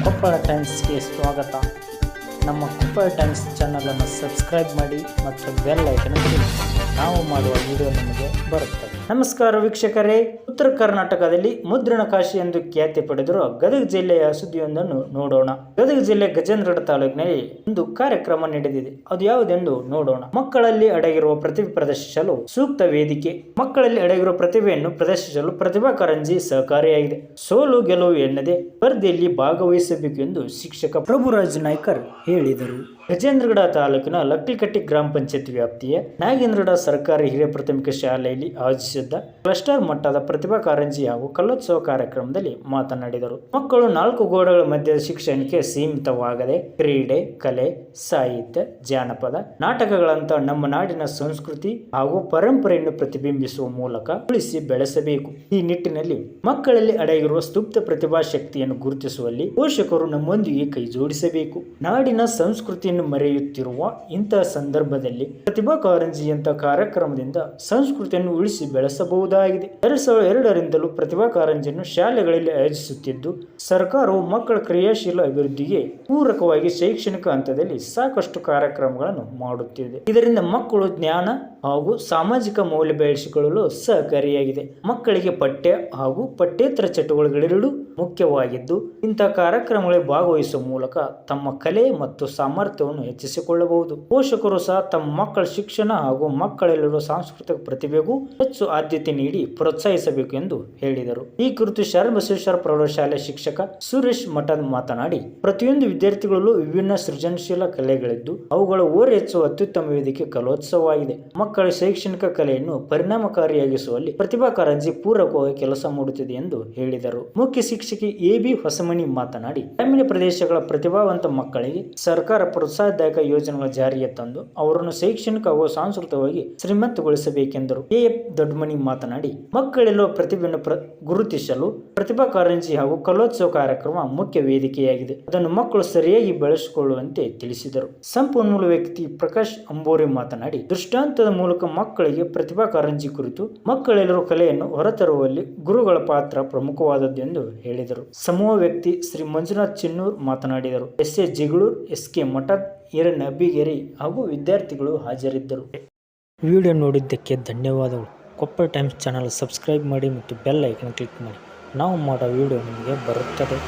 ಕೊಪ್ಪಳ ಟೈಮ್ಸ್ಗೆ ಸ್ವಾಗತ. ನಮ್ಮ ಕೊಪ್ಪಳ ಟೈಮ್ಸ್ ಚಾನಲನ್ನು ಸಬ್ಸ್ಕ್ರೈಬ್ ಮಾಡಿ ಮತ್ತು ಬೆಲ್ ಐಕನ್ ಒತ್ತಿ. ನಾವು ಮಾಡುವ ವಿಡಿಯೋ ನಿಮಗೆ ಬರುತ್ತದೆ. ನಮಸ್ಕಾರ ವೀಕ್ಷಕರೇ, ಉತ್ತರ ಕರ್ನಾಟಕದಲ್ಲಿ ಮುದ್ರಣ ಕಾಶಿ ಎಂದು ಖ್ಯಾತಿ ಪಡೆದಿರುವ ಗದಗ ಜಿಲ್ಲೆಯ ಸುದ್ದಿಯೊಂದನ್ನು ನೋಡೋಣ. ಗದಗ ಜಿಲ್ಲೆ ಗಜೇಂದ್ರಗಡ ತಾಲೂಕಿನಲ್ಲಿ ಒಂದು ಕಾರ್ಯಕ್ರಮ ನಡೆದಿದೆ. ಅದು ಯಾವುದೆಂದು ನೋಡೋಣ. ಮಕ್ಕಳಲ್ಲಿ ಅಡಗಿರುವ ಪ್ರತಿಭೆ ಪ್ರದರ್ಶಿಸಲು ಸೂಕ್ತ ವೇದಿಕೆ. ಮಕ್ಕಳಲ್ಲಿ ಅಡಗಿರುವ ಪ್ರತಿಭೆಯನ್ನು ಪ್ರದರ್ಶಿಸಲು ಪ್ರತಿಭಾ ಕಾರಂಜಿ ಸಹಕಾರಿಯಾಗಿದೆ. ಸೋಲು ಗೆಲುವು ಎನ್ನದೆ ಸ್ಪರ್ಧೆಯಲ್ಲಿ ಭಾಗವಹಿಸಬೇಕು ಎಂದು ಶಿಕ್ಷಕ ಪ್ರಭುರಾಜ್ ನಾಯ್ಕರ್ ಹೇಳಿದರು. ಗಜೇಂದ್ರಗಡ ತಾಲೂಕಿನ ಲಕ್ಕಿಕಟ್ಟಿ ಗ್ರಾಮ ಪಂಚಾಯತ್ ವ್ಯಾಪ್ತಿಯ ನಾಗೇಂದ್ರಗಡ ಸರ್ಕಾರಿ ಹಿರಿಯ ಪ್ರಾಥಮಿಕ ಶಾಲೆಯಲ್ಲಿ ಆಯೋಜಿಸಿದ್ದ ಕ್ಲಸ್ಟರ್ ಮಟ್ಟದ ಪ್ರತಿಭಾ ಕಾರಂಜಿ ಹಾಗೂ ಕಲೋತ್ಸವ ಕಾರ್ಯಕ್ರಮದಲ್ಲಿ ಮಾತನಾಡಿದರು. ಮಕ್ಕಳು 4 ಗೋಡೆಗಳ ಮಧ್ಯದ ಶಿಕ್ಷಣಕ್ಕೆ ಸೀಮಿತವಾಗದೆ ಕ್ರೀಡೆ, ಕಲೆ, ಸಾಹಿತ್ಯ, ಜಾನಪದ, ನಾಟಕಗಳಂತಹ ನಮ್ಮ ನಾಡಿನ ಸಂಸ್ಕೃತಿ ಹಾಗೂ ಪರಂಪರೆಯನ್ನು ಪ್ರತಿಬಿಂಬಿಸುವ ಮೂಲಕ ಉಳಿಸಿ ಬೆಳೆಸಬೇಕು. ಈ ನಿಟ್ಟಿನಲ್ಲಿ ಮಕ್ಕಳಲ್ಲಿ ಅಡಗಿರುವ ಸುಪ್ತ ಪ್ರತಿಭಾ ಶಕ್ತಿಯನ್ನು ಗುರುತಿಸುವಲ್ಲಿ ಪೋಷಕರು ನಮ್ಮೊಂದಿಗೆ ಕೈ ಜೋಡಿಸಬೇಕು. ನಾಡಿನ ಸಂಸ್ಕೃತಿಯನ್ನು ಮರೆಯುತ್ತಿರುವ ಇಂತಹ ಸಂದರ್ಭದಲ್ಲಿ ಪ್ರತಿಭಾ ಕಾರಂಜಿಯಂತಹ ಕಾರ್ಯಕ್ರಮದಿಂದ ಸಂಸ್ಕೃತಿಯನ್ನು ಉಳಿಸಿ ಬೆಳೆಸಬಹುದಾಗಿದೆ. 2002ರಿಂದಲೂ ಪ್ರತಿಭಾ ಕಾರಂಜಿಯನ್ನು ಶಾಲೆಗಳಲ್ಲಿ ಆಯೋಜಿಸುತ್ತಿದ್ದು, ಸರ್ಕಾರವು ಮಕ್ಕಳ ಕ್ರಿಯಾಶೀಲ ಅಭಿವೃದ್ಧಿಗೆ ಪೂರಕವಾಗಿ ಶೈಕ್ಷಣಿಕ ಹಂತದಲ್ಲಿ ಸಾಕಷ್ಟು ಕಾರ್ಯಕ್ರಮಗಳನ್ನು ಮಾಡುತ್ತಿದೆ. ಇದರಿಂದ ಮಕ್ಕಳು ಜ್ಞಾನ ಹಾಗೂ ಸಾಮಾಜಿಕ ಮೌಲ್ಯ ಬೆಳೆಸಿಕೊಳ್ಳಲು ಸಹಕಾರಿಯಾಗಿದೆ. ಮಕ್ಕಳಿಗೆ ಪಠ್ಯ ಹಾಗೂ ಪಠ್ಯೇತರ ಚಟುವಟಿಕೆಗಳೆರಡೂ ಮುಖ್ಯವಾಗಿದ್ದು, ಇಂತಹ ಕಾರ್ಯಕ್ರಮಗಳಲ್ಲಿ ಭಾಗವಹಿಸುವ ಮೂಲಕ ತಮ್ಮ ಕಲೆ ಮತ್ತು ಸಾಮರ್ಥ್ಯವನ್ನು ಹೆಚ್ಚಿಸಿಕೊಳ್ಳಬಹುದು. ಪೋಷಕರು ಸಹ ತಮ್ಮ ಮಕ್ಕಳ ಶಿಕ್ಷಣ ಹಾಗೂ ಮಕ್ಕಳಲ್ಲಿರುವ ಸಾಂಸ್ಕೃತಿಕ ಪ್ರತಿಭೆಗೂ ಹೆಚ್ಚು ಆದ್ಯತೆ ನೀಡಿ ಪ್ರೋತ್ಸಾಹಿಸಬೇಕು ಎಂದು ಹೇಳಿದರು. ಈ ಕುರಿತು ಶರಣಬಸವೇಶ್ವರ ಪ್ರೌಢಶಾಲೆ ಶಿಕ್ಷಕ ಸುರೇಶ್ ಮಠದ್ ಮಾತನಾಡಿ, ಪ್ರತಿಯೊಂದು ವಿದ್ಯಾರ್ಥಿಗಳಲ್ಲೂ ವಿಭಿನ್ನ ಸೃಜನಶೀಲ ಕಲೆಗಳಿದ್ದು ಅವುಗಳ ಓರೆ ಹೆಚ್ಚುವ ಅತ್ಯುತ್ತಮ ವೇದಿಕೆ ಕಲೋತ್ಸವವಾಗಿದೆ. ಮಕ್ಕಳ ಶೈಕ್ಷಣಿಕ ಕಲೆಯನ್ನು ಪರಿಣಾಮಕಾರಿಯಾಗಿಸುವಲ್ಲಿ ಪ್ರತಿಭಾ ಕಾರಂಜಿ ಪೂರಕವಾಗಿ ಕೆಲಸ ಮಾಡುತ್ತಿದೆ ಎಂದು ಹೇಳಿದರು. ಮುಖ್ಯ ಶಿಕ್ಷಕಿ ಎ.ಬಿ. ಹೊಸಮನಿ ಮಾತನಾಡಿ, ಗ್ರಾಮೀಣ ಪ್ರದೇಶಗಳ ಪ್ರತಿಭಾವಂತ ಮಕ್ಕಳಿಗೆ ಸರ್ಕಾರ ಪ್ರೋತ್ಸಾಹದಾಯಕ ಯೋಜನೆಗಳ ಜಾರಿಗೆ ತಂದು ಅವರನ್ನು ಶೈಕ್ಷಣಿಕ ಹಾಗೂ ಸಾಂಸ್ಕೃತಿಕವಾಗಿ ಶ್ರೀಮಂತಗೊಳಿಸಬೇಕೆಂದರು. ಎ.ಎಫ್. ದೊಡ್ಡಮನಿ ಮಾತನಾಡಿ, ಮಕ್ಕಳೆಲ್ಲೋ ಪ್ರತಿಭೆಯನ್ನು ಗುರುತಿಸಲು ಪ್ರತಿಭಾ ಕಾರಂಜಿ ಹಾಗೂ ಕಲೋತ್ಸವ ಕಾರ್ಯಕ್ರಮ ಮುಖ್ಯ ವೇದಿಕೆಯಾಗಿದೆ. ಅದನ್ನು ಮಕ್ಕಳು ಸರಿಯಾಗಿ ಬೆಳೆಸಿಕೊಳ್ಳುವಂತೆ ತಿಳಿಸಿದರು. ಸಂಪನ್ಮೂಲ ವ್ಯಕ್ತಿ ಪ್ರಕಾಶ್ ಅಂಬೋರಿ ಮಾತನಾಡಿ, ದೃಷ್ಟಾಂತದ ಮೂಲಕ ಮಕ್ಕಳಿಗೆ ಪ್ರತಿಭಾ ಕಾರಂಜಿ ಕುರಿತು ಮಕ್ಕಳೆಲ್ಲರೂ ಕಲೆಯನ್ನು ಹೊರತರುವಲ್ಲಿ ಗುರುಗಳ ಪಾತ್ರ ಪ್ರಮುಖವಾದದ್ದು ಎಂದು ಹೇಳಿದರು. ಸಮೂಹ ವ್ಯಕ್ತಿ ಶ್ರೀ ಮಂಜುನಾಥ್ ಚಿನ್ನೂರ್ ಮಾತನಾಡಿದರು. ಎಸ್.ಎ. ಜಿಗಳೂರ್, ಎಸ್.ಕೆ. ಮಠದ್, ಈರಣ್ಣ ಅಬ್ಬಿಗೇರಿ ಹಾಗೂ ವಿದ್ಯಾರ್ಥಿಗಳು ಹಾಜರಿದ್ದರು. ವಿಡಿಯೋ ನೋಡಿದ್ದಕ್ಕೆ ಧನ್ಯವಾದಗಳು. ಕೊಪ್ಪಳ ಟೈಮ್ಸ್ ಚಾನಲ್ ಸಬ್ಸ್ಕ್ರೈಬ್ ಮಾಡಿ ಮತ್ತು ಬೆಲ್ ಐಕನ್ ಕ್ಲಿಕ್ ಮಾಡಿ. ನಾವು ಮಾಡೋ ವಿಡಿಯೋ ನಿಮಗೆ ಬರುತ್ತದೆ.